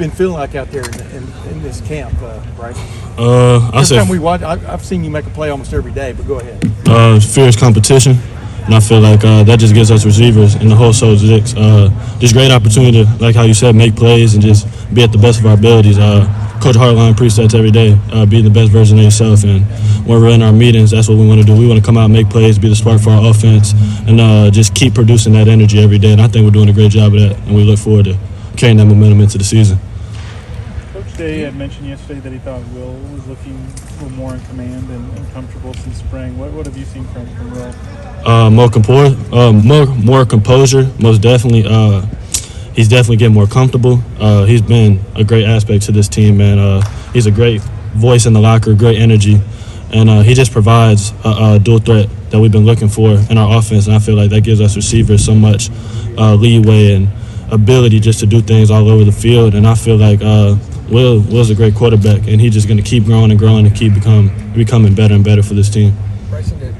been feeling like out there in this camp, Bryce? Every time we watch, I've seen you make a play almost every day, but go ahead. Fierce competition, and I feel like that just gives us receivers and the whole Six just great opportunity to, like how you said, make plays and just be at the best of our abilities. Coach Hartline presets every day, being the best version of yourself, and when we're in our meetings, that's what we want to do. We want to come out, make plays, be the spark for our offense, and just keep producing that energy every day, and I think we're doing a great job of that, and we look forward to carrying that momentum into the season. Coach Day had mentioned yesterday that he thought Will was looking a little more in command and comfortable since spring. What have you seen from Will? More composure, most definitely. He's definitely getting more comfortable. He's been a great aspect to this team, man. He's a great voice in the locker, great energy, and he just provides a dual threat that we've been looking for in our offense, and I feel like that gives us receivers so much leeway and ability just to do things all over the field, and I feel like Will's a great quarterback, and he's just going to keep growing and growing and keep becoming better and better for this team. Bryson,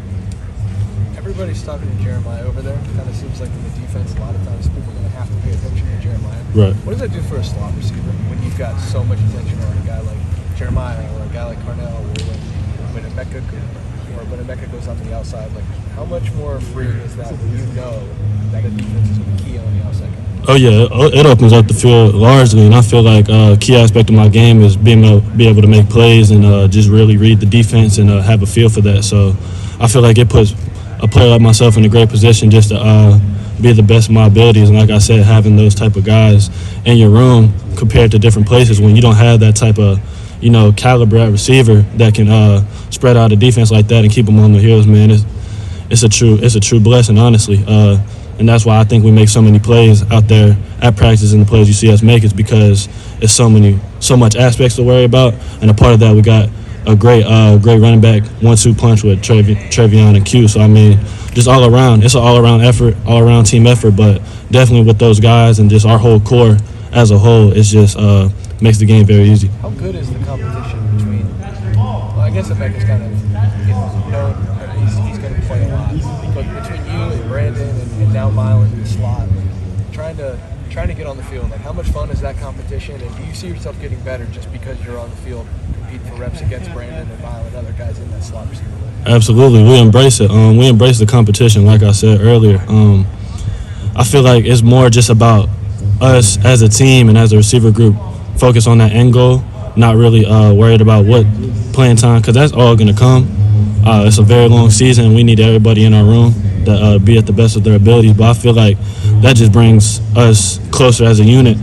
everybody's talking to Jeremiah over there. It kind of seems like in the defense, a lot of times people are going to have to pay attention to Jeremiah. Right. What does that do for a slot receiver when you've got so much attention on a guy like Jeremiah or a guy like Carnell, or when Emeka goes on to the outside? Like, how much more freeing is that when you know that a defense is going to key on the outside guy? Oh, yeah, it opens up the field largely, and I feel like a key aspect of my game is being able to make plays and just really read the defense and have a feel for that. So I feel like it puts a player like myself in a great position just to be the best of my abilities. And like I said, having those type of guys in your room compared to different places when you don't have that type of, caliber at receiver that can spread out a defense like that and keep them on the heels, man, it's a true blessing, honestly. And that's why I think we make so many plays out there at practice, and the plays you see us make is because it's so much aspects to worry about. And a part of that, we got a great running back 1-2 punch with Travion and Q. So I mean, just all around, it's an all around effort, all around team effort. But definitely with those guys and just our whole core as a whole, it's just makes the game very easy. How good is the competition between? Well, I guess Emeka's kind of he's going to play a lot, but between you and Brandon and now Milan in the slot, trying to get on the field, like how much fun is that competition? And do you see yourself getting better just because you're on the field competing for reps against Brandon and Milan and other guys in that slot receiver? Absolutely, we embrace it. We embrace the competition, like I said earlier. I feel like it's more just about us as a team and as a receiver group focus on that end goal, not really worried about what playing time, because that's all going to come. It's a very long season, and we need everybody in our room to be at the best of their abilities. But I feel like that just brings us closer as a unit,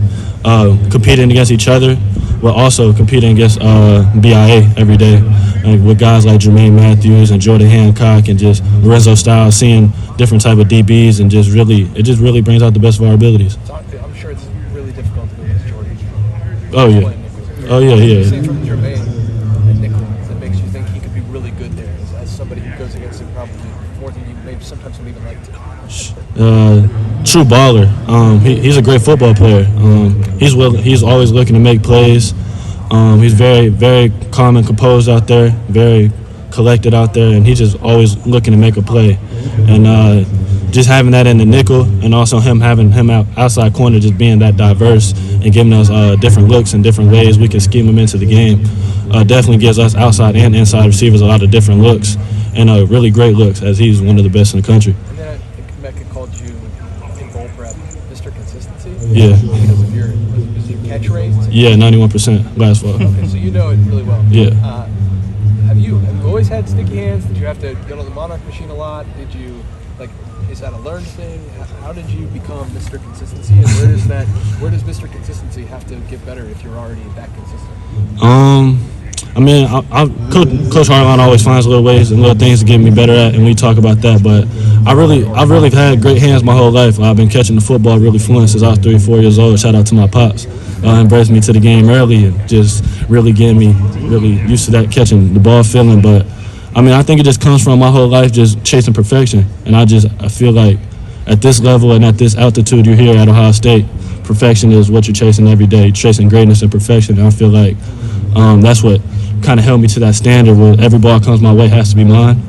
competing against each other, but also competing against BIA every day. With guys like Jermaine Matthews and Jordan Hancock and just Lorenzo Styles, seeing different type of DBs, and it just really brings out the best of our abilities. I'm sure it's really difficult to go against Jordan. Oh yeah. You see from Jermaine and nickel that makes you think he could be really good there. As somebody who goes against him probably more than you maybe sometimes would even like to. True baller. He's a great football player. He's always looking to make plays. He's very, very calm and composed out there, very collected out there, and he's just always looking to make a play. And just having that in the nickel, and also having him outside corner, just being that diverse and giving us different looks and different ways we can scheme him into the game, definitely gives us outside and inside receivers a lot of different looks, and really great looks, as he's one of the best in the country. And then I think Emeka called you in bowl prep Mr. Consistency. Yeah. Because of your catch rate? Yeah, 91% last fall. Okay, so you know it really well. Yeah. Have you always had sticky hands? Did you have to get on the Monarch machine a lot? Is that a learned thing? How did you become Mr. Consistency? And where does Mr. Consistency have to get better if you're already that consistent? I mean, Coach Hartline always finds little ways and little things to get me better at, and we talk about that. But I've really had great hands my whole life. I've been catching the football really fluent since I was 3 or 4 years old. Shout out to my pops. Embraced me to the game early and just really getting me really used to that catching the ball feeling. But I mean, I think it just comes from my whole life just chasing perfection. And I feel like at this level and at this altitude you're here at Ohio State, perfection is what you're chasing every day. You're chasing greatness and perfection. And I feel like that's what kind of held me to that standard where every ball comes my way has to be mine.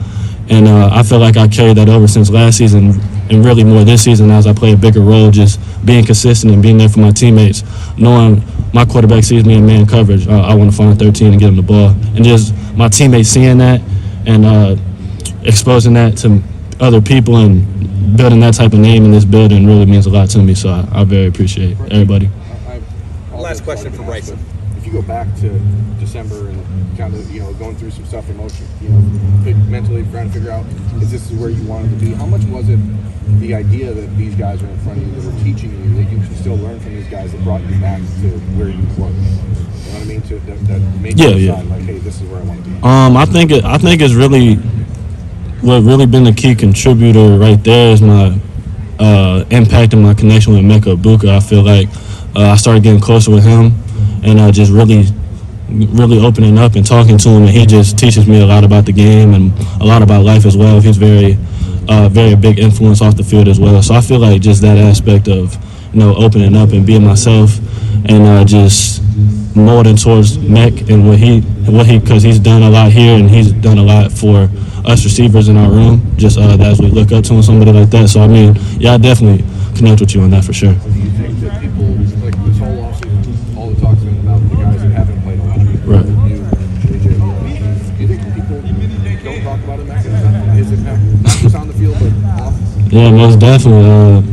And I feel like I carried that over since last season and really more this season as I play a bigger role, just being consistent and being there for my teammates, knowing my quarterback sees me in man coverage, I want to find 13 and get him the ball. And just my teammates seeing that and exposing that to other people and building that type of name in this building really means a lot to me. So I very appreciate everybody. Last question for Bryson. If you go back to December and kind of, going through some stuff emotionally, mentally trying to figure out, is this where you wanted to be? How much was it the idea that these guys were in front of you, that were teaching you, that you can still learn from these guys, that brought you back to where you were? You know what I mean? That made you decide, like, hey, this is where I want to be. I think it's really what really been the key contributor right there is my impact and my connection with Mecca Ibuka. I feel like I started getting closer with him and just really opening up and talking to him, and he just teaches me a lot about the game and a lot about life as well. He's very big influence off the field as well. So I feel like just that aspect of opening up and being myself and just molding towards Mech and what he because he's done a lot here and he's done a lot for us receivers in our room. Just as we look up to him, somebody like that. So I mean, yeah, I definitely connect with you on that for sure. Do you think that people, like this whole offseason, all the talk's been about the guys that haven't played a lot? Right. You, JJ, do you think people don't talk about him, his impact, not just on the field, but off? Yeah, most definitely.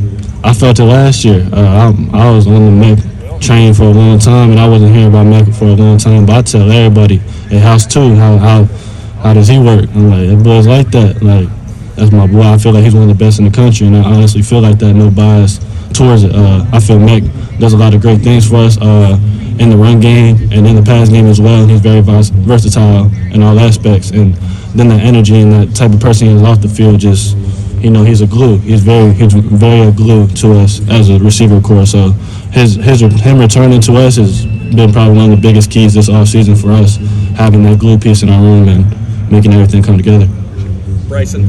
I felt it last year. I was on the Mech train for a long time, and I wasn't hearing about Mecca for a long time. But I tell everybody at House 2, how does he work? I'm like, that boy's like that. Like, that's my boy. I feel like he's one of the best in the country, and I honestly feel like that, no bias towards it. I feel Mech does a lot of great things for us in the run game and in the pass game as well. And he's very versatile in all aspects. And then the energy and that type of person he is off the field, just, he's a glue. He's very a glue to us as a receiver core. So him returning to us has been probably one of the biggest keys this offseason for us, having that glue piece in our room and making everything come together. Bryson.